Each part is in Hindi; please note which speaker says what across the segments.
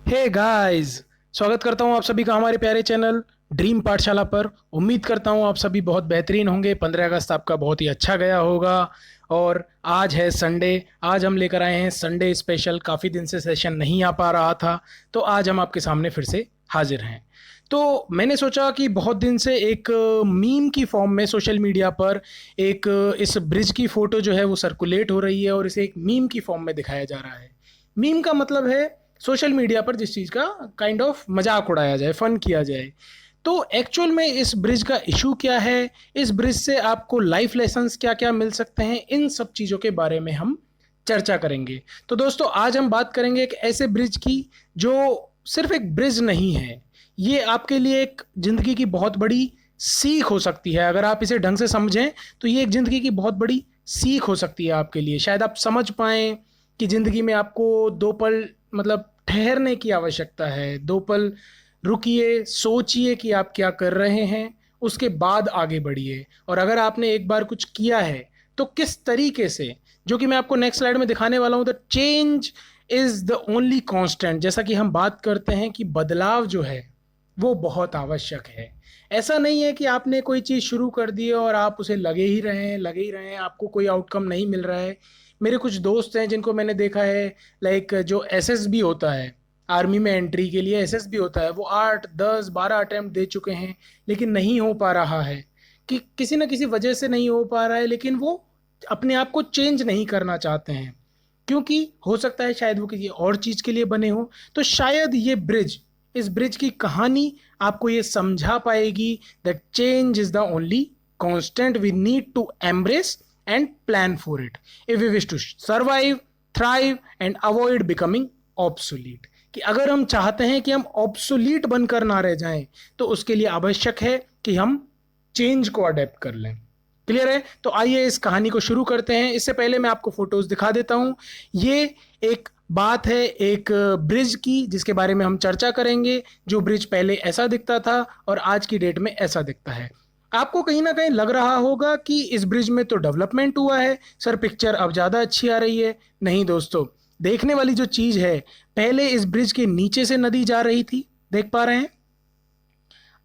Speaker 1: हे गाइस, स्वागत करता हूं आप सभी का हमारे प्यारे चैनल ड्रीम पाठशाला पर। उम्मीद करता हूं आप सभी बहुत बेहतरीन होंगे। 15 अगस्त आपका बहुत ही अच्छा गया होगा। और आज है संडे। आज हम लेकर आए हैं संडे स्पेशल। काफ़ी दिन से सेशन नहीं आ पा रहा था, तो आज हम आपके सामने फिर से हाजिर हैं। तो मैंने सोचा कि बहुत दिन से एक मीम की फॉर्म में सोशल मीडिया पर एक इस ब्रिज की फ़ोटो जो है वो सर्कुलेट हो रही है और इसे एक मीम की फॉर्म में दिखाया जा रहा है। मीम का मतलब है सोशल मीडिया पर जिस चीज़ का काइंड ऑफ मजाक उड़ाया जाए, फन किया जाए। तो एक्चुअल में इस ब्रिज का इशू क्या है, इस ब्रिज से आपको लाइफ लेसन्स क्या क्या मिल सकते हैं, इन सब चीज़ों के बारे में हम चर्चा करेंगे। तो दोस्तों, आज हम बात करेंगे एक ऐसे ब्रिज की जो सिर्फ एक ब्रिज नहीं है, ये आपके लिए एक ज़िंदगी की बहुत बड़ी सीख हो सकती है। अगर आप इसे ढंग से समझें तो ये एक ज़िंदगी की बहुत बड़ी सीख हो सकती है आपके लिए। शायद आप समझ पाएँ कि ज़िंदगी में आपको 2 पल मतलब ठहरने की आवश्यकता है। 2 पल रुकिए, सोचिए कि आप क्या कर रहे हैं, उसके बाद आगे बढ़िए। और अगर आपने एक बार कुछ किया है, तो किस तरीके से, जो कि मैं आपको नेक्स्ट स्लाइड में दिखाने वाला हूँ। The change is the only constant. जैसा कि हम बात करते हैं कि बदलाव जो है, वो बहुत आवश्यक है। ऐसा नहीं है कि आपने कोई चीज़ शुरू कर दी है और आप उसे लगे ही रहें, आपको कोई आउटकम नहीं मिल रहा है। मेरे कुछ दोस्त हैं जिनको मैंने देखा है, लाइक जो एसएसबी होता है, आर्मी में एंट्री के लिए एसएसबी होता है, वो 8, 10, 12 अटेम्प्ट दे चुके हैं, लेकिन नहीं हो पा रहा है। कि किसी न किसी वजह से नहीं हो पा रहा है, लेकिन वो अपने आप को चेंज नहीं करना चाहते हैं, क्योंकि हो सकता है शायद वो किसी और चीज़ के लिए बने हों। तो शायद ये ब्रिज, इस ब्रिज की कहानी आपको ये समझा पाएगी that change is the only constant we need to embrace and plan for it if we wish to survive, thrive and avoid becoming obsolete. कि अगर हम चाहते हैं कि हम ऑब्सोलीट बनकर ना रह जाएं, तो उसके लिए आवश्यक है कि हम चेंज को अडेप्ट कर लें। क्लियर है? तो आइए इस कहानी को शुरू करते हैं। इससे पहले मैं आपको फोटोज दिखा देता हूं। ये एक बात है एक ब्रिज की जिसके बारे में हम चर्चा करेंगे। जो ब्रिज पहले ऐसा दिखता था और आज की डेट में ऐसा दिखता है। आपको कहीं ना कहीं लग रहा होगा कि इस ब्रिज में तो डेवलपमेंट हुआ है सर, पिक्चर अब ज़्यादा अच्छी आ रही है। नहीं दोस्तों, देखने वाली जो चीज़ है, पहले इस ब्रिज के नीचे से नदी जा रही थी, देख पा रहे हैं।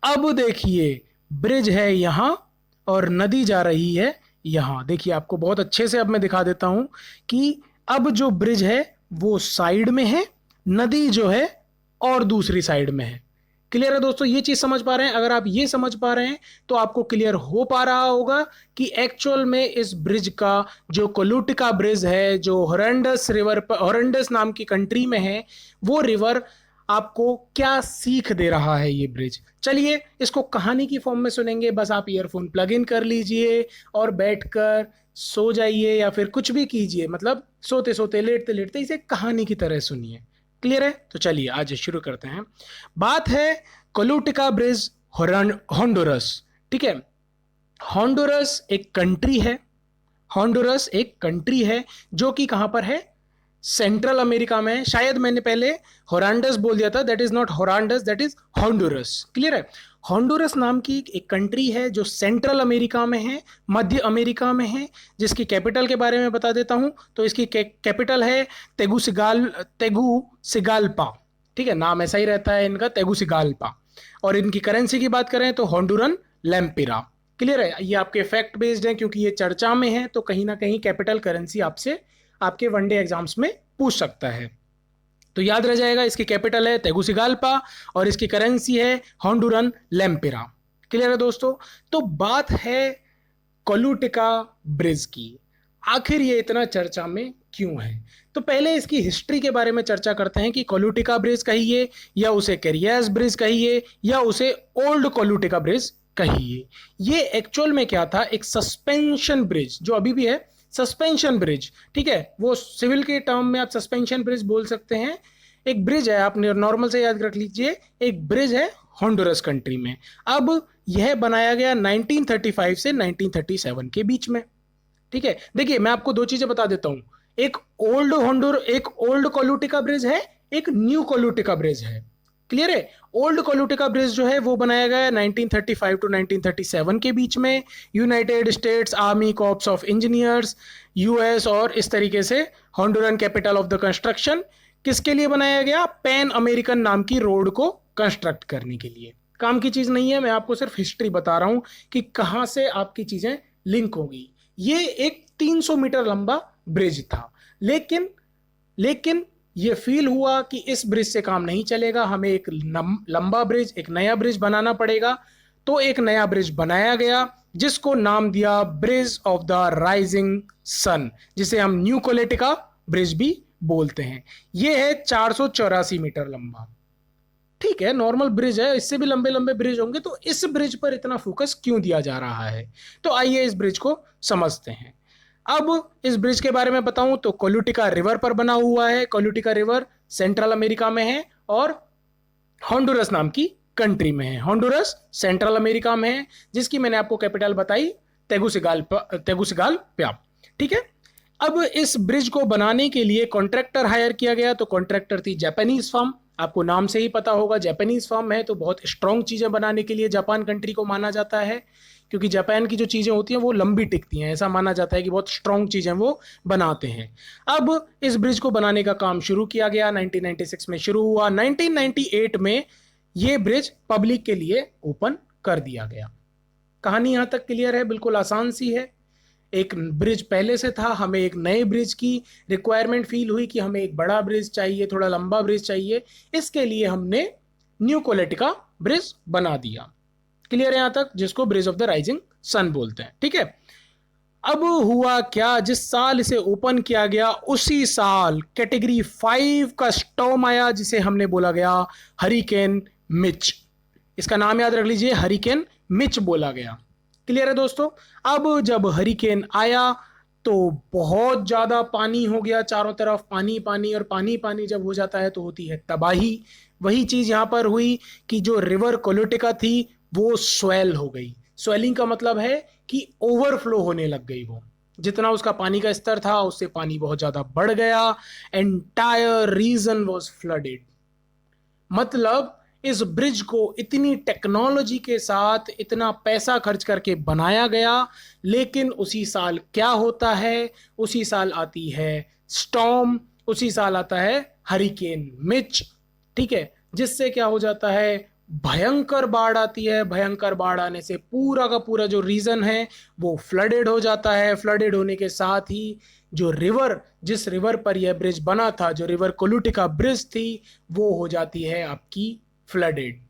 Speaker 1: अब देखिए, ब्रिज है यहाँ और नदी जा रही है यहाँ। देखिए, आपको बहुत अच्छे से अब मैं दिखा देता हूँ कि अब जो ब्रिज है वो साइड में है, नदी जो है और दूसरी साइड में है। क्लियर है दोस्तों? ये चीज़ समझ पा रहे हैं? अगर आप ये समझ पा रहे हैं तो आपको क्लियर हो पा रहा होगा कि एक्चुअल में इस ब्रिज का, जो कोलुटिका ब्रिज है, जो हॉरंडस रिवर पर, हॉरंडस नाम की कंट्री में है, वो रिवर आपको क्या सीख दे रहा है ये ब्रिज। चलिए इसको कहानी की फॉर्म में सुनेंगे। बस आप ईयरफोन प्लग इन कर लीजिए और बैठकर सो जाइए या फिर कुछ भी कीजिए, मतलब सोते सोते, लेटते लेटते इसे कहानी की तरह सुनिए। क्लियर है? तो चलिए आज शुरू करते हैं। बात है कोलुटिका ब्रिज, होंडुरस। ठीक है, होंडुरस एक कंट्री है। होंडुरस एक कंट्री है जो कि कहां पर है? सेंट्रल अमेरिका में। शायद मैंने पहले होरांडस बोल दिया था, दैट इज नॉट होरांडस, दैट इज होंडुरस। क्लियर है? होंडुरस नाम की एक कंट्री है जो सेंट्रल अमेरिका में है, मध्य अमेरिका में है। जिसकी कैपिटल के बारे में बता देता हूं, तो इसकी कैपिटल है तेगुसिगाल्पा। ठीक है, नाम ऐसा ही रहता है इनका, तेगुसिगाल्पा। और इनकी करेंसी की बात करें तो होंडुरन लैम्पिरा। क्लियर है? ये आपके फैक्ट बेस्ड है क्योंकि ये चर्चा में है, तो कहीं ना कहीं कैपिटल करेंसी आपसे आपके वनडे एग्जाम्स में पूछ सकता है। तो याद रह जाएगा, इसकी कैपिटल है तेगुसिगाल्पा और इसकी करेंसी है होंडुरन लैम्पिरा। क्लियर है दोस्तों? तो बात है कोलुटिका ब्रिज की। आखिर ये इतना चर्चा में क्यों है? तो पहले इसकी हिस्ट्री के बारे में चर्चा करते हैं कि कोलुटिका ब्रिज कहिए या उसे कैरियास ब्रिज कहिए या उसे ओल्ड कोलुटिका ब्रिज कहिए। ये एक्चुअल में क्या था? एक सस्पेंशन ब्रिज, जो अभी भी है सस्पेंशन ब्रिज। ठीक है, वो सिविल के टर्म में आप सस्पेंशन ब्रिज बोल सकते हैं। एक ब्रिज है, आप नॉर्मल से याद रख लीजिए, एक ब्रिज है होंडुरस कंट्री में। अब यह बनाया गया 1935 से 1937 के बीच में। ठीक है, देखिए मैं आपको दो चीजें बता देता हूं। एक ओल्ड कोलुटिका ब्रिज है, एक न्यू कोलुटिका ब्रिज है। क्लियर है? ओल्ड कोलुटिका ब्रिज जो है वो बनाया गया 1935 टू 1937 के बीच में, United states army corps of engineers, US, और इस तरीके से होंडुरन कैपिटल ऑफ द कंस्ट्रक्शन किसके लिए बनाया गया? पैन अमेरिकन नाम की रोड को कंस्ट्रक्ट करने के लिए। काम की चीज नहीं है, मैं आपको सिर्फ हिस्ट्री बता रहा हूं कि कहां से आपकी चीजें लिंक होगी। ये एक 300 मीटर लंबा ब्रिज था, लेकिन लेकिन ये फील हुआ कि इस ब्रिज से काम नहीं चलेगा, हमें एक लंबा ब्रिज, एक नया ब्रिज बनाना पड़ेगा। तो एक नया ब्रिज बनाया गया जिसको नाम दिया bridge of the rising sun, जिसे हम न्यू कोलेटिका ब्रिज भी बोलते हैं। ये है 484 मीटर लंबा। ठीक है, नॉर्मल ब्रिज है, इससे भी लंबे लंबे ब्रिज होंगे, तो इस ब्रिज पर इतना फोकस क्यों दिया जा रहा है? तो आइए इस ब्रिज को समझते हैं। अब इस ब्रिज के बारे में बताऊं तो कोलुटिका रिवर पर बना हुआ है। कोलुटिका रिवर सेंट्रल अमेरिका में है और होंडुरस नाम की कंट्री में है। होंडुरस सेंट्रल अमेरिका में है, जिसकी मैंने आपको कैपिटल बताई, तेगुसिगालपा। ठीक है, अब इस ब्रिज को बनाने के लिए कॉन्ट्रैक्टर हायर किया गया। तो कॉन्ट्रैक्टर थी जापानीज फर्म, आपको नाम से ही पता होगा जापानीज फर्म है तो बहुत स्ट्रॉन्ग चीजें बनाने के लिए जापान कंट्री को माना जाता है, क्योंकि जापान की जो चीजें होती हैं वो लंबी टिकती हैं, ऐसा माना जाता है कि बहुत स्ट्रॉन्ग चीजें वो बनाते हैं। अब इस ब्रिज को बनाने का काम शुरू किया गया, 1996 में शुरू हुआ। 1998 में ये ब्रिज पब्लिक के लिए ओपन कर दिया गया। कहानी यहां तक क्लियर है? बिल्कुल आसान सी है। एक ब्रिज पहले से था, हमें एक नए ब्रिज की रिक्वायरमेंट फील हुई कि हमें एक बड़ा ब्रिज चाहिए, थोड़ा लंबा ब्रिज चाहिए, इसके लिए हमने न्यू कोलेटिका ब्रिज बना दिया। क्लियर है यहां तक? जिसको bridge of the rising sun बोलते हैं। ठीक है, अब हुआ क्या, जिस साल इसे ओपन किया गया उसी साल कैटेगरी 5 का स्टॉर्म आया, जिसे हमने बोला गया हरिकेन मिच। इसका नाम याद रख लीजिए, हरिकेन मिच बोला गया। क्लियर है दोस्तों? अब जब हरिकेन आया तो बहुत ज्यादा पानी हो गया, चारों तरफ पानी पानी, और पानी पानी जब हो जाता है तो होती है तबाही। वही चीज यहां पर हुई कि जो रिवर कोलुटिका थी वो स्वेल हो गई। स्वेलिंग का मतलब है कि ओवरफ्लो होने लग गई। वो जितना उसका पानी का स्तर था उससे पानी बहुत ज्यादा बढ़ गया। Entire reason was flooded. मतलब इस ब्रिज को इतनी टेक्नोलॉजी के साथ इतना पैसा खर्च करके बनाया गया, लेकिन उसी साल क्या होता है? उसी साल आती है स्टॉर्म, उसी साल आता है हरिकेन मिच। ठीक है, जिससे क्या हो जाता है? भयंकर बाढ़ आती है। भयंकर बाढ़ आने से पूरा का पूरा जो रीजन है वो फ्लडेड हो जाता है। फ्लडेड होने के साथ ही जो रिवर, जिस रिवर पर यह ब्रिज बना था, जो रिवर कोलुटिका ब्रिज थी, वो हो जाती है आपकी फ्लडेड।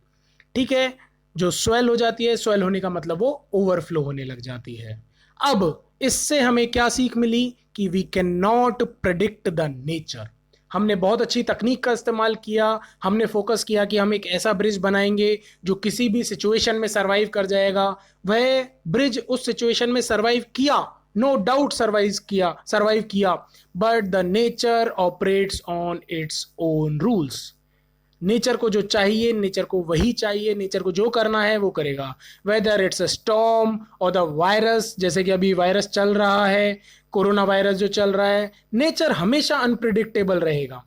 Speaker 1: ठीक है, जो स्वेल हो जाती है, स्वेल होने का मतलब वो ओवरफ्लो होने लग जाती है। अब इससे हमें क्या सीख मिली? कि we can not predict the nature. हमने बहुत अच्छी तकनीक का इस्तेमाल किया, हमने फोकस किया कि हम एक ऐसा ब्रिज बनाएंगे जो किसी भी सिचुएशन में सरवाइव कर जाएगा। वह ब्रिज उस सिचुएशन में सरवाइव किया, नो डाउट सरवाइव किया, but the nature operates on its own rules. Nature को जो चाहिए, नेचर को वही चाहिए, नेचर को जो करना है वो करेगा। वेदर इट्स अ स्टॉर्म और द वायरस, जैसे कि अभी वायरस चल रहा है, कोरोना वायरस जो चल रहा है, नेचर हमेशा अनप्रिडिक्टेबल रहेगा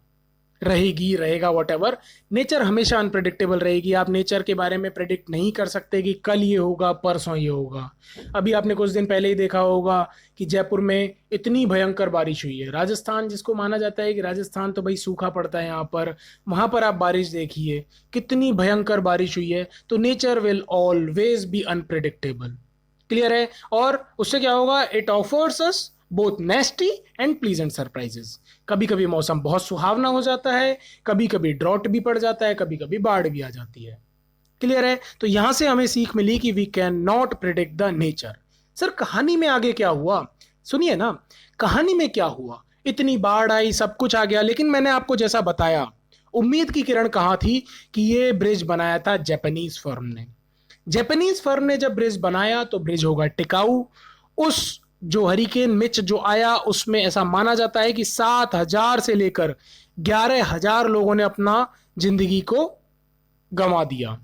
Speaker 1: व्हाटएवर। नेचर हमेशा अनप्रिडिक्टेबल रहेगी। आप नेचर के बारे में प्रेडिक्ट नहीं कर सकते कि कल ये होगा, परसों ये होगा। अभी आपने कुछ दिन पहले ही देखा होगा कि जयपुर में इतनी भयंकर बारिश हुई है। राजस्थान, जिसको माना जाता है कि राजस्थान तो भाई सूखा पड़ता है यहाँ पर, वहां पर आप बारिश देखिए कितनी भयंकर बारिश हुई है। तो nature will always be unpredictable. Clear है? और उससे क्या होगा? It offers us both नेस्टी and pleasant surprises. कभी कभी मौसम बहुत सुहावना हो जाता है, कभी कभी ड्रॉट भी पड़ जाता है, कभी कभी बाढ़ भी आ जाती है। क्लियर है? तो यहां से हमें सीख मिली कि we can not predict the nature. सर कहानी में आगे क्या हुआ? सुनिए ना, कहानी में क्या हुआ? इतनी बाढ़ आई, सब कुछ आ गया, लेकिन मैंने आपको जैसा बताया, उम्मीद की किरण कहां थी कि ये ब्रिज बनाया था जापानीज फर्म ने। जापानीज फर्म ने जब ब्रिज बनाया तो ब्रिज होगा टिकाऊ। उस जो हरिकेन मिच जो आया उसमें ऐसा माना जाता है कि 7,000 से लेकर 11,000 लोगों ने अपना जिंदगी को गंवा दिया।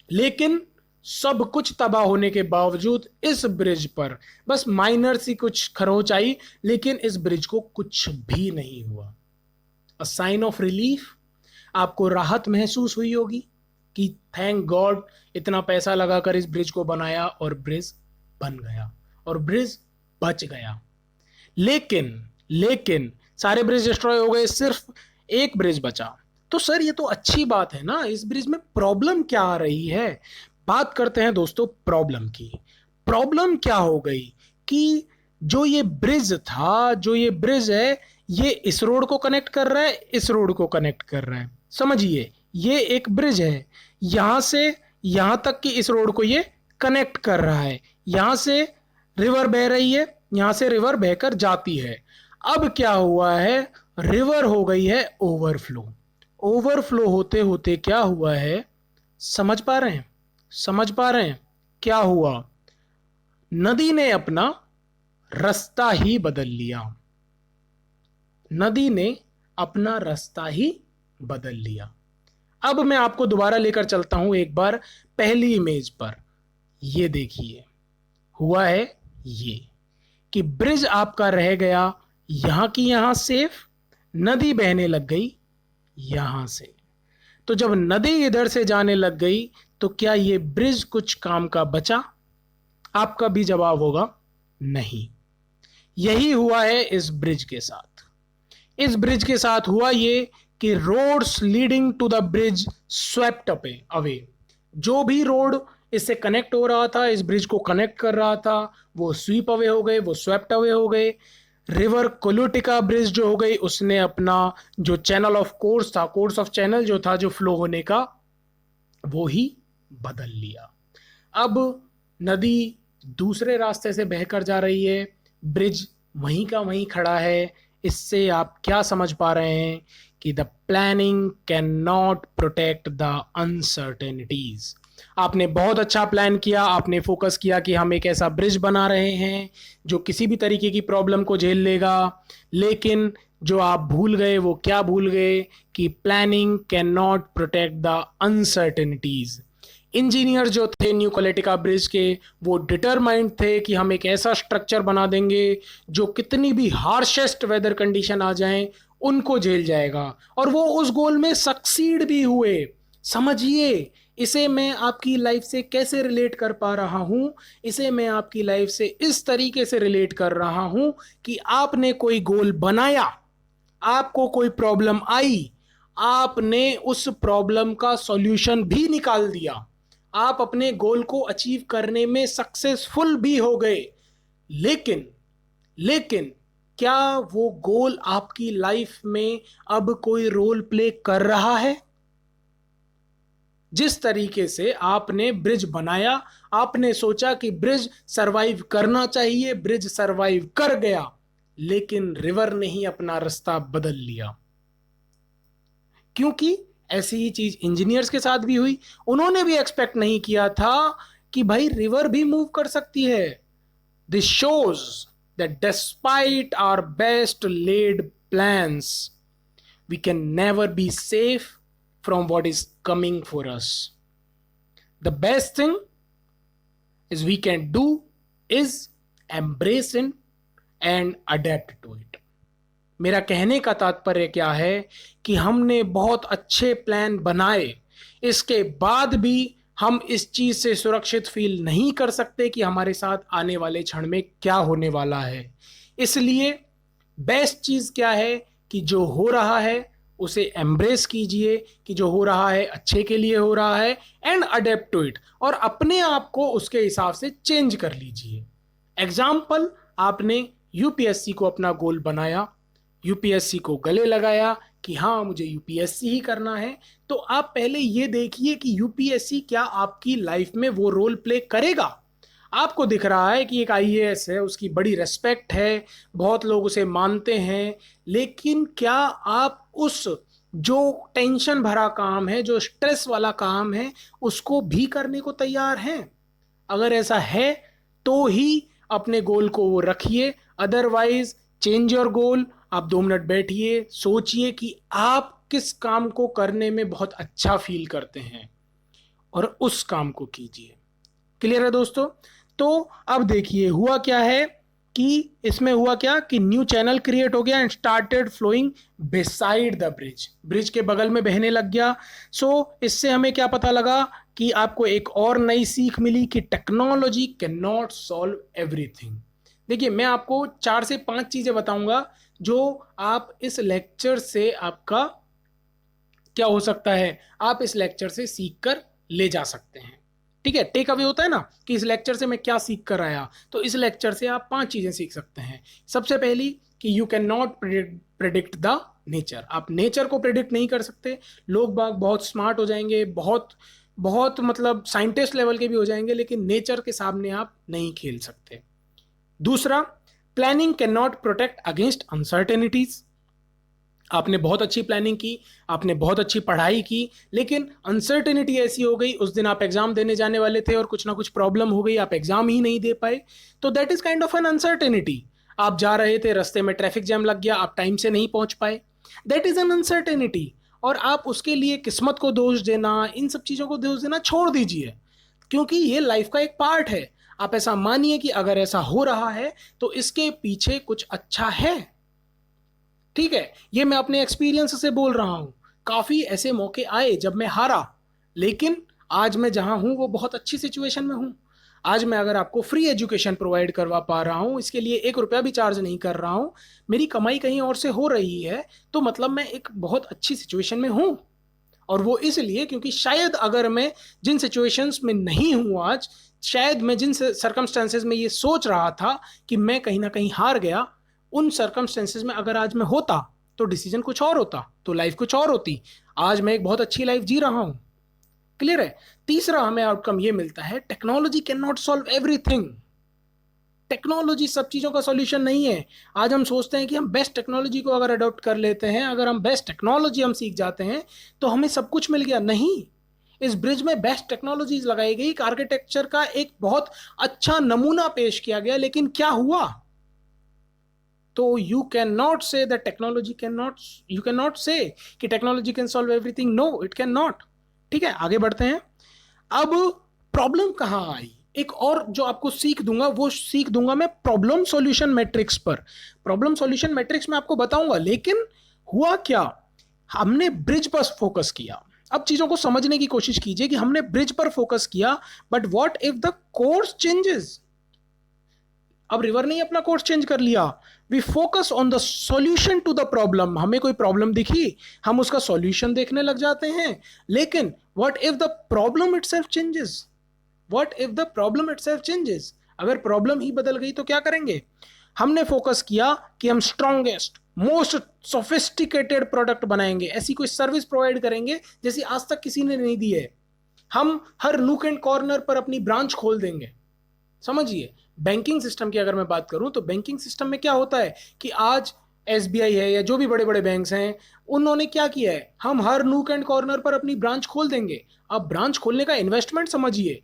Speaker 1: लेकिन सब कुछ तबाह होने के बावजूद इस ब्रिज पर बस माइनर सी कुछ खरोच आई, लेकिन इस ब्रिज को कुछ भी नहीं हुआ। A sign of relief. आपको राहत महसूस हुई होगी कि थैंक गॉड इतना पैसा लगाकर इस ब्रिज को बनाया और ब्रिज बन गया और ब्रिज बच गया। लेकिन सारे ब्रिज डिस्ट्रॉय हो गए, सिर्फ एक ब्रिज बचा। तो सर ये तो अच्छी बात है ना, इस ब्रिज में प्रॉब्लम क्या आ रही है? बात करते हैं दोस्तों प्रॉब्लम की। प्रॉब्लम क्या हो गई कि जो ये ब्रिज था, जो ये ब्रिज है, ये इस रोड को कनेक्ट कर रहा है, इस रोड को कनेक्ट कर रहा है। समझिए, ये एक ब्रिज है, यहां से यहां तक कि इस रोड को ये कनेक्ट कर रहा है। यहां से रिवर बह रही है, यहां से रिवर बहकर जाती है। अब क्या हुआ है, रिवर हो गई है ओवरफ्लो। ओवरफ्लो होते होते क्या हुआ है, समझ पा रहे हैं? समझ पा रहे हैं क्या हुआ? नदी ने अपना रास्ता ही बदल लिया। नदी ने अपना रास्ता ही बदल लिया। अब मैं आपको दोबारा लेकर चलता हूं एक बार पहली इमेज पर। ये देखिए, हुआ है ये कि ब्रिज आपका रह गया यहां की यहां सेफ, नदी बहने लग गई यहां से। तो जब नदी इधर से जाने लग गई तो क्या ये ब्रिज कुछ काम का बचा? आपका भी जवाब होगा नहीं। यही हुआ है इस ब्रिज के साथ। इस ब्रिज के साथ हुआ ये कि roads leading to the bridge swept away. जो भी रोड इससे कनेक्ट हो रहा था, इस ब्रिज को कनेक्ट कर रहा था, वो स्वीप अवे हो गए, वो स्वेप्ट अवे हो गए। रिवर कोलुटिका ब्रिज जो हो गई, उसने अपना जो चैनल ऑफ कोर्स था, कोर्स ऑफ चैनल जो था, जो फ्लो होने का, वो ही बदल लिया। अब नदी दूसरे रास्ते से बहकर जा रही है, ब्रिज वहीं का वहीं खड़ा है। इससे आप क्या समझ पा रहे हैं कि the planning can not protect the uncertainties. आपने बहुत अच्छा प्लान किया, आपने फोकस किया कि हम एक ऐसा ब्रिज बना रहे हैं जो किसी भी तरीके की प्रॉब्लम को झेल लेगा, लेकिन जो आप भूल गए वो क्या भूल गए कि planning can not protect the uncertainties. Engineer जो थे न्यू कोलेटिका ब्रिज के, वो डिटरमाइंड थे कि हम एक ऐसा स्ट्रक्चर बना देंगे जो कितनी भी हार्शेस्ट वेदर कंडीशन आ जाएं उनको झेल जाएगा, और वो उस गोल में सक्सीड भी हुए। समझिए, इसे मैं आपकी लाइफ से कैसे रिलेट कर पा रहा हूं? इसे मैं आपकी लाइफ से इस तरीके से रिलेट कर रहा हूं कि आपने कोई गोल बनाया, आपको कोई प्रॉब्लम आई, आपने उस प्रॉब्लम का सॉल्यूशन भी निकाल दिया, आप अपने गोल को अचीव करने में सक्सेसफुल भी हो गए। लेकिन लेकिन क्या वो गोल आपकी लाइफ में अब कोई रोल प्ले कर रहा है? जिस तरीके से आपने ब्रिज बनाया, आपने सोचा कि ब्रिज सरवाइव करना चाहिए, ब्रिज सरवाइव कर गया, लेकिन रिवर ने ही अपना रास्ता बदल लिया। क्योंकि ऐसी ही चीज इंजीनियर्स के साथ भी हुई। उन्होंने भी एक्सपेक्ट नहीं किया था कि भाई रिवर भी मूव कर सकती है। This shows that despite our best laid plans, we can never be safe from what is coming for us. The best thing is we can do is embrace it and adapt to it. मेरा कहने का तात्पर्य क्या है कि हमने बहुत अच्छे प्लान बनाए, इसके बाद भी हम इस चीज से सुरक्षित फील नहीं कर सकते कि हमारे साथ आने वाले क्षण में क्या होने वाला है। इसलिए बेस्ट चीज क्या है कि जो हो रहा है उसे एम्ब्रेस कीजिए कि जो हो रहा है अच्छे के लिए हो रहा है, एंड अडेप्ट टू इट, और अपने आप को उसके हिसाब से चेंज कर लीजिए। एग्जाम्पल, आपने यूपीएससी को अपना गोल बनाया, यूपीएससी को गले लगाया कि हाँ मुझे यूपीएससी ही करना है, तो आप पहले ये देखिए कि यूपीएससी क्या आपकी लाइफ में वो रोल प्ले करेगा। आपको दिख रहा है कि एक आईएएस है, उसकी बड़ी रेस्पेक्ट है, बहुत लोग उसे मानते हैं, लेकिन क्या आप उस जो टेंशन भरा काम है, जो स्ट्रेस वाला काम है, उसको भी करने को तैयार हैं? अगर ऐसा है तो ही अपने गोल को वो रखिए, अदरवाइज चेंज योर गोल। आप 2 मिनट बैठिए, सोचिए कि आप किस काम को करने में बहुत अच्छा फील करते हैं और उस काम को कीजिए। क्लियर है दोस्तों? तो अब देखिए हुआ क्या है कि इसमें हुआ क्या कि न्यू चैनल क्रिएट हो गया and started flowing beside the bridge, bridge के बगल में बहने लग गया। सो इससे हमें क्या पता लगा कि आपको एक और नई सीख मिली कि technology can not solve everything. देखिए, मैं आपको 4 से 5 चीजें बताऊंगा जो आप इस लेक्चर से आपका क्या हो सकता है आप इस लेक्चर से सीख कर ले जा सकते हैं। ठीक है, टेक अवे होता है ना कि इस लेक्चर से मैं क्या सीख कर आया, तो इस लेक्चर से आप 5 चीजें सीख सकते हैं। सबसे पहली कि you can not predict the nature. आप नेचर को प्रिडिक्ट नहीं कर सकते। लोग बाग बहुत स्मार्ट हो जाएंगे, बहुत बहुत मतलब साइंटिस्ट लेवल के भी हो जाएंगे, लेकिन नेचर के सामने आप नहीं खेल सकते। दूसरा, planning can not protect against uncertainties. आपने बहुत अच्छी प्लानिंग की, आपने बहुत अच्छी पढ़ाई की, लेकिन अनसर्टेनिटी ऐसी हो गई, उस दिन आप एग्जाम देने जाने वाले थे और कुछ ना कुछ प्रॉब्लम हो गई, आप एग्जाम ही नहीं दे पाए, तो that is kind of an uncertainty. आप जा रहे थे, रास्ते में ट्रैफिक जैम लग गया, आप टाइम से नहीं पहुंच पाए, दैट इज एन अनसर्टेनिटी। और आप उसके लिए किस्मत को दोष देना, इन सब चीजों को दोष देना छोड़ दीजिए, क्योंकि ये लाइफ का एक पार्ट है। आप ऐसा मानिए कि अगर ऐसा हो रहा है तो इसके पीछे कुछ अच्छा है। ठीक है, ये मैं अपने एक्सपीरियंस से बोल रहा हूं। काफी ऐसे मौके आए जब मैं हारा, लेकिन आज मैं जहां हूं वो बहुत अच्छी सिचुएशन में हूं। आज मैं अगर आपको फ्री एजुकेशन प्रोवाइड करवा पा रहा हूं, इसके लिए 1 रुपया भी चार्ज नहीं कर रहा हूं, मेरी कमाई कहीं और से हो रही है, तो मतलब मैं एक बहुत अच्छी सिचुएशन में हूं। और वो इसलिए क्योंकि शायद अगर मैं जिन सिचुएशंस में नहीं हूं आज, शायद मैं जिन सर्कमस्टेंसेज में ये सोच रहा था कि मैं कहीं ना कहीं हार गया, उन सर्कमस्टेंसेज में अगर आज मैं होता तो डिसीजन कुछ और होता, तो लाइफ कुछ और होती। आज मैं एक बहुत अच्छी लाइफ जी रहा हूं। क्लियर है। तीसरा हमें आउटकम ये मिलता है, technology can not solve everything. Technology सब चीज़ों का सॉल्यूशन नहीं है। आज हम सोचते हैं कि हम बेस्ट टेक्नोलॉजी को अगर अडॉप्ट कर लेते हैं, अगर हम बेस्ट टेक्नोलॉजी हम सीख जाते हैं तो हमें सब कुछ मिल गया। नहीं, इस ब्रिज में बेस्ट टेक्नोलॉजीज लगाई गई, आर्किटेक्चर का एक बहुत अच्छा नमूना पेश किया गया, लेकिन क्या हुआ? तो you can not say that technology can not, you can not say कि technology can solve everything. No, it can not. ठीक है, आगे बढ़ते हैं। अब प्रॉब्लम कहां आई? एक और जो आपको सीख दूंगा, वो सीख दूंगा मैं प्रॉब्लम सॉल्यूशन मैट्रिक्स पर। प्रॉब्लम सॉल्यूशन मैट्रिक्स में आपको बताऊंगा, लेकिन हुआ क्या, हमने ब्रिज पर फोकस किया। अब चीजों को समझने की कोशिश कीजिए कि हमने ब्रिज पर फोकस किया, but what if the course changes? अब रिवर ने अपना कोर्स चेंज कर लिया। We focus on the solution to the problem. हमें कोई प्रॉब्लम दिखी, हम उसका सॉल्यूशन देखने लग जाते हैं, लेकिन what if the problem itself changes? What if the problem itself changes? अगर प्रॉब्लम ही बदल गई तो क्या करेंगे? हमने फोकस किया कि हम स्ट्रॉन्गेस्ट मोस्ट सोफिस्टिकेटेड प्रोडक्ट बनाएंगे, ऐसी कोई सर्विस प्रोवाइड करेंगे जैसी आज तक किसी ने नहीं दी है। हम हर नूक एंड कॉर्नर पर अपनी ब्रांच खोल देंगे। समझिए, बैंकिंग सिस्टम की अगर मैं बात करूं तो बैंकिंग सिस्टम में क्या होता है कि आज एसबीआई है या जो भी बड़े बड़े बैंक्स हैं, उन्होंने क्या किया है, हम हर नूक एंड कॉर्नर पर अपनी ब्रांच खोल देंगे। अब ब्रांच खोलने का इन्वेस्टमेंट समझिए,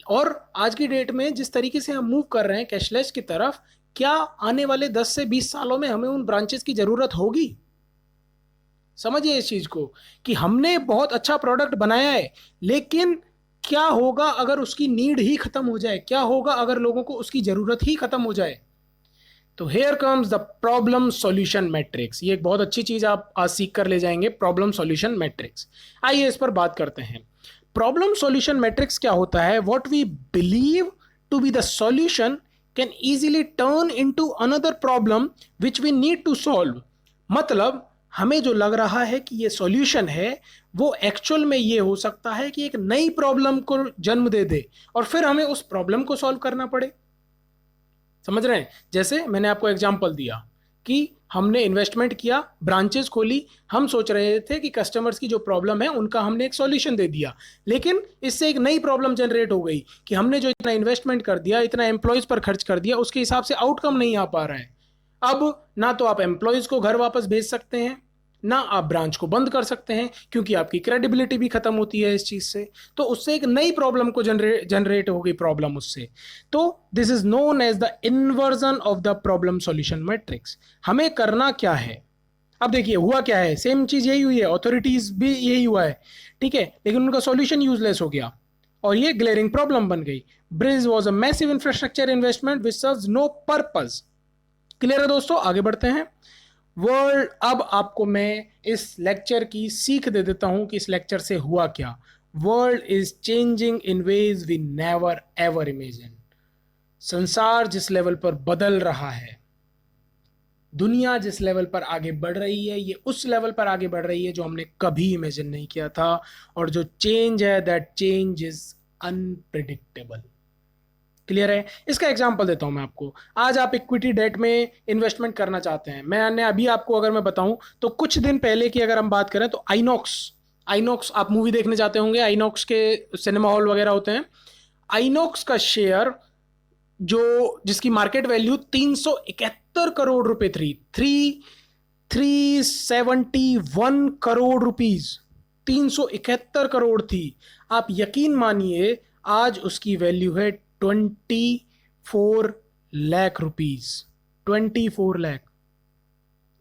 Speaker 1: और आज की डेट में जिस तरीके से हम मूव कर रहे हैं कैशलेस की तरफ, क्या आने वाले 10 से 20 सालों में हमें उन ब्रांचेस की जरूरत होगी? समझिए इस चीज को कि हमने बहुत अच्छा प्रोडक्ट बनाया है, लेकिन क्या होगा अगर उसकी नीड ही खत्म हो जाए? क्या होगा अगर लोगों को उसकी जरूरत ही खत्म हो जाए? तो here comes the problem solution matrix. ये एक बहुत अच्छी चीज आप आज सीख कर ले जाएंगे, प्रॉब्लम सॉल्यूशन मैट्रिक्स। आइए इस पर बात करते हैं। प्रॉब्लम सॉल्यूशन मैट्रिक्स क्या होता है? What we believe to be the solution can easily turn into another problem which we need to solve. मतलब हमें जो लग रहा है कि ये सॉल्यूशन है, वो एक्चुअल में ये हो सकता है कि एक नई प्रॉब्लम को जन्म दे दे, और फिर हमें उस प्रॉब्लम को सॉल्व करना पड़े। समझ रहे हैं? जैसे मैंने आपको एग्जांपल दिया कि हमने इन्वेस्टमेंट किया, ब्रांचेस खोली, हम सोच रहे थे कि कस्टमर्स की जो प्रॉब्लम है उनका हमने एक सॉल्यूशन दे दिया, लेकिन इससे एक नई प्रॉब्लम जनरेट हो गई कि हमने जो इतना इन्वेस्टमेंट कर दिया, इतना एम्प्लॉयज पर खर्च कर दिया, उसके हिसाब से आउटकम नहीं आ पा रहा है। अब ना तो आप एम्प्लॉयज को घर वापस भेज सकते हैं, ना आप ब्रांच को बंद कर सकते हैं, क्योंकि आपकी क्रेडिबिलिटी भी खत्म होती है इस चीज से। तो उससे एक नई प्रॉब्लम को जनरेट हो गई प्रॉब्लम उससे। तो this is known as the inversion of the problem solution matrix. हमें करना क्या है? अब देखिए हुआ क्या है, सेम चीज यही हुई है, ऑथोरिटीज भी यही हुआ है, ठीक है, लेकिन उनका सॉल्यूशन यूजलेस हो गया और ये ग्लेरिंग प्रॉब्लम बन गई। Bridge was a massive infrastructure investment which serves no purpose. Clear है दोस्तों? आगे बढ़ते हैं। वर्ल्ड, अब आपको मैं इस लेक्चर की सीख दे देता हूं कि इस लेक्चर से हुआ क्या। World is changing in ways we never ever imagine. संसार जिस लेवल पर बदल रहा है, दुनिया जिस लेवल पर आगे बढ़ रही है, ये उस लेवल पर आगे बढ़ रही है जो हमने कभी इमेजिन नहीं किया था, और जो चेंज है, that change is unpredictable. Clear है? इसका एग्जांपल देता हूं मैं आपको। आज आप इक्विटी डेट में इन्वेस्टमेंट करना चाहते हैं। मैंने अभी आपको अगर मैं बताऊं तो कुछ दिन पहले की अगर हम बात करें तो आइनॉक्स, आइनॉक्स आप मूवी देखने जाते होंगे, आइनॉक्स के सिनेमा हॉल वगैरह होते हैं। आइनॉक्स का शेयर जो जिसकी मार्केट वैल्यू 371 करोड़ रुपए थी, 371 करोड़ रुपीज, 371 करोड़ थी। आप यकीन मानिए आज उसकी वैल्यू है 24 लाख रुपीज, 24 लाख।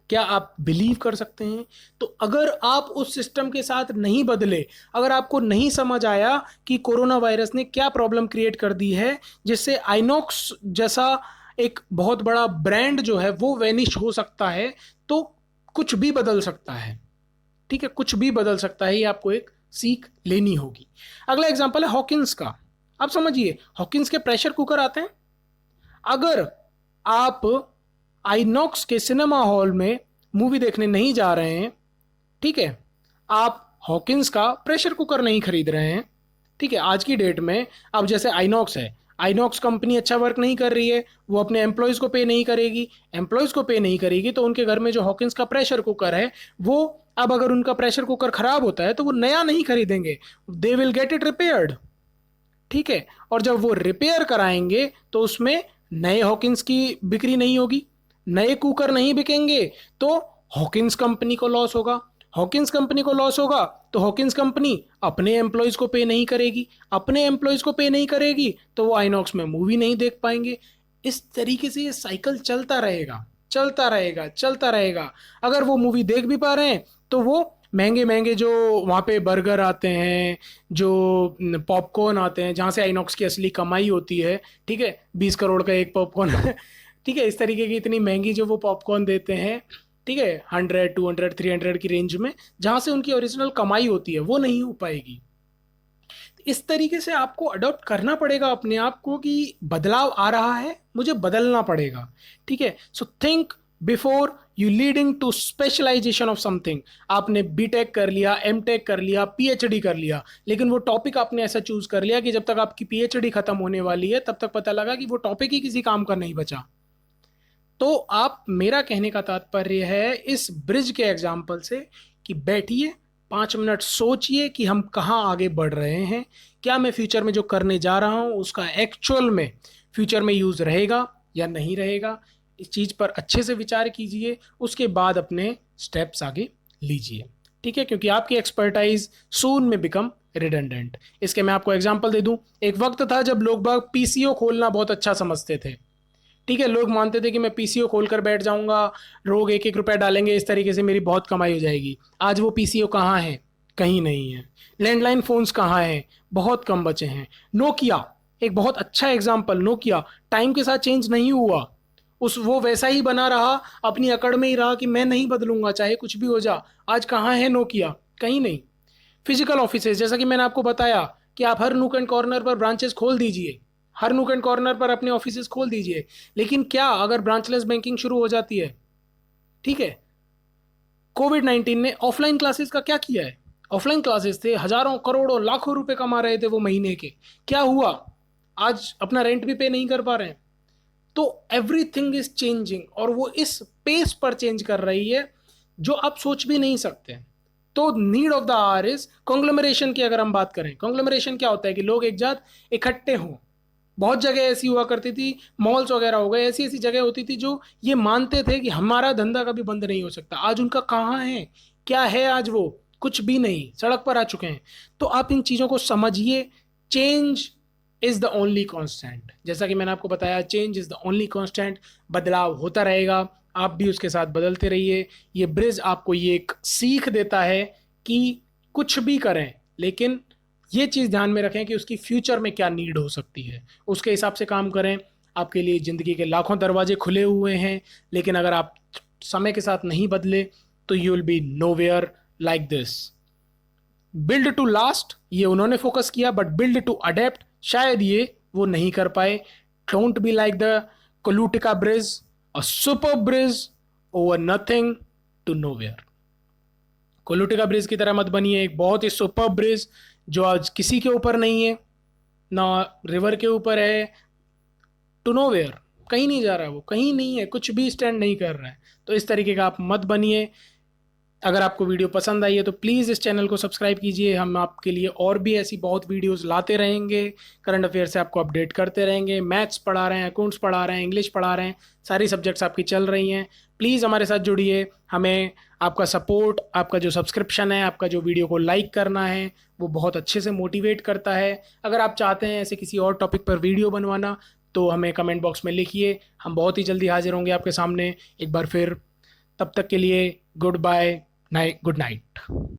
Speaker 1: क्या आप बिलीव कर सकते हैं? तो अगर आप उस सिस्टम के साथ नहीं बदले, अगर आपको नहीं समझ आया कि कोरोना वायरस ने क्या प्रॉब्लम क्रिएट कर दी है जिससे आइनॉक्स जैसा एक बहुत बड़ा ब्रांड जो है वो वैनिश हो सकता है, तो कुछ भी बदल सकता है। ठीक है, कुछ भी बदल सकता है, ये आपको एक सीख लेनी होगी। अगला एग्जांपल है हॉकिंस का। आप समझिए, हॉकिंस के प्रेशर कुकर आते हैं। अगर आप आइनॉक्स के सिनेमा हॉल में मूवी देखने नहीं जा रहे हैं, ठीक है, आप हॉकिंस का प्रेशर कुकर नहीं खरीद रहे हैं, ठीक है, आज की डेट में अब जैसे आइनॉक्स है, आइनॉक्स कंपनी अच्छा वर्क नहीं कर रही है, वो अपने एम्प्लॉयज़ को पे नहीं करेगी, एम्प्लॉयज़ को पे नहीं करेगी, तो उनके घर में जो हॉकिंस का प्रेशर कुकर है वो, अब अगर उनका प्रेशर कुकर खराब होता है तो वो नया नहीं खरीदेंगे, they will get it repaired. ठीक है, और जब वो रिपेयर कराएंगे तो उसमें नए हॉकिंस की बिक्री नहीं होगी, नए कुकर नहीं बिकेंगे, तो हॉकिंस कंपनी को लॉस होगा। हॉकिंस कंपनी को लॉस होगा तो हॉकिंस कंपनी अपने एम्प्लॉयज को पे नहीं करेगी, अपने एम्प्लॉयज को पे नहीं करेगी तो वो आइनॉक्स में मूवी नहीं देख पाएंगे। इस तरीके से ये साइकिल चलता रहेगा, चलता रहेगा, चलता रहेगा। अगर वो मूवी देख भी पा रहे हैं तो वो महंगे महंगे जो वहाँ पे बर्गर आते हैं, जो पॉपकॉर्न आते हैं, जहाँ से आइनॉक्स की असली कमाई होती है, ठीक है, 20 करोड़ का एक पॉपकॉर्न ठीक है, इस तरीके की इतनी महंगी जो वो पॉपकॉर्न देते हैं, ठीक है, 100, 200, 300 की रेंज में, जहाँ से उनकी ओरिजिनल कमाई होती है, वो नहीं हो पाएगी। इस तरीके से आपको अडॉप्ट करना पड़ेगा अपने आप को कि बदलाव आ रहा है, मुझे बदलना पड़ेगा। ठीक है, so think before you leading to specialisation of something. आपने बीटेक कर लिया, एमटेक कर लिया, पीएचडी कर लिया, लेकिन वो टॉपिक आपने ऐसा चूज कर लिया कि जब तक आपकी पीएचडी खत्म होने वाली है तब तक पता लगा कि वो टॉपिक ही किसी काम का नहीं बचा। तो आप, मेरा कहने का तात्पर्य है इस ब्रिज के एग्जाम्पल से कि बैठिए, 5 मिनट सोचिए कि हम कहाँ आगे बढ़ रहे हैं, क्या मैं फ्यूचर में जो करने जा रहा हूँ उसका एक्चुअल में फ्यूचर में यूज रहेगा या नहीं रहेगा। इस चीज़ पर अच्छे से विचार कीजिए, उसके बाद अपने स्टेप्स आगे लीजिए। ठीक है, क्योंकि आपकी एक्सपर्टाइज सून में बिकम रिडंडेंट। इसके मैं आपको एग्जांपल दे दूं, एक वक्त था जब लोग बाग पीसीओ खोलना बहुत अच्छा समझते थे। ठीक है, लोग मानते थे कि मैं पीसीओ खोलकर बैठ जाऊंगा, लोग 1-1 रुपया डालेंगे, इस तरीके से मेरी बहुत कमाई हो जाएगी। आज वो पीसीओ कहाँ है? कहीं नहीं है। लैंडलाइन फोन्स कहाँ हैं? बहुत कम बचे हैं। नोकिया एक बहुत अच्छा एग्जाम्पल, नोकिया टाइम के साथ चेंज नहीं हुआ, उस वो वैसा ही बना रहा, अपनी अकड़ में ही रहा कि मैं नहीं बदलूंगा चाहे कुछ भी हो जा। आज कहाँ है नोकिया? कहीं नहीं। फिजिकल ऑफिसेज, जैसा कि मैंने आपको बताया कि आप हर नूक एंड कॉर्नर पर ब्रांचेस खोल दीजिए, हर नूक एंड कॉर्नर पर अपने ऑफिसेज खोल दीजिए, लेकिन क्या अगर ब्रांचलेस बैंकिंग शुरू हो जाती है? ठीक है, कोविड-19 ने ऑफलाइन क्लासेस का क्या किया है? ऑफलाइन क्लासेस थे, हजारों करोड़ों लाखों रुपए कमा रहे थे वो महीने के, क्या हुआ? आज अपना रेंट भी पे नहीं कर पा रहे हैं। तो एवरीथिंग इज चेंजिंग, और वो इस पेस पर चेंज कर रही है जो आप सोच भी नहीं सकते। तो need of the our is कॉन्ग्लोमरेशन की। अगर हम बात करें, कॉन्ग्लोमरेशन क्या होता है कि लोग एक साथ इकट्ठे हों। बहुत जगह ऐसी हुआ करती थी, मॉल्स वगैरह हो गए, ऐसी ऐसी जगह होती थी जो ये मानते थे कि हमारा धंधा कभी बंद नहीं हो सकता। आज उनका कहाँ है? क्या है आज? वो कुछ भी नहीं, सड़क पर आ चुके हैं। तो आप इन चीज़ों को समझिए। Change is the only constant, जैसा कि मैंने आपको बताया, change is the only constant. बदलाव होता रहेगा, आप भी उसके साथ बदलते रहिए। ये ब्रिज आपको ये एक सीख देता है कि कुछ भी करें, लेकिन ये चीज़ ध्यान में रखें कि उसकी फ्यूचर में क्या नीड हो सकती है, उसके हिसाब से काम करें। आपके लिए ज़िंदगी के लाखों दरवाजे खुले हुए हैं, लेकिन अगर आप समय के साथ नहीं बदले तो you will be nowhere like this. Build to last ये उन्होंने फोकस किया, बट बिल्ड टू अडेप्ट शायद ये वो नहीं कर पाए। Don't be like the Kolutika bridge, a super bridge, over nothing to nowhere. Kolutika bridge की तरह मत बनिए, एक बहुत ही सुपर ब्रिज जो आज किसी के ऊपर नहीं है, ना रिवर के ऊपर है, टू नोवेयर, कहीं नहीं जा रहा है, वो कहीं नहीं है, कुछ भी स्टैंड नहीं कर रहा है। तो इस तरीके का आप मत बनिए। अगर आपको वीडियो पसंद आई है तो प्लीज़ इस चैनल को सब्सक्राइब कीजिए। हम आपके लिए और भी ऐसी बहुत वीडियोस लाते रहेंगे, करंट अफेयर से आपको अपडेट करते रहेंगे। मैथ्स पढ़ा रहे हैं, अकाउंट्स पढ़ा रहे हैं, इंग्लिश पढ़ा रहे हैं, सारी सब्जेक्ट्स आपकी चल रही हैं। प्लीज़ हमारे साथ जुड़िए। हमें आपका सपोर्ट, आपका जो सब्सक्रिप्शन है, आपका जो वीडियो को लाइक करना है, वो बहुत अच्छे से मोटिवेट करता है। अगर आप चाहते हैं ऐसे किसी और टॉपिक पर वीडियो बनवाना तो हमें कमेंट बॉक्स में लिखिए, हम बहुत ही जल्दी हाजिर होंगे आपके सामने एक बार फिर। तब तक के लिए good bye, night, good night.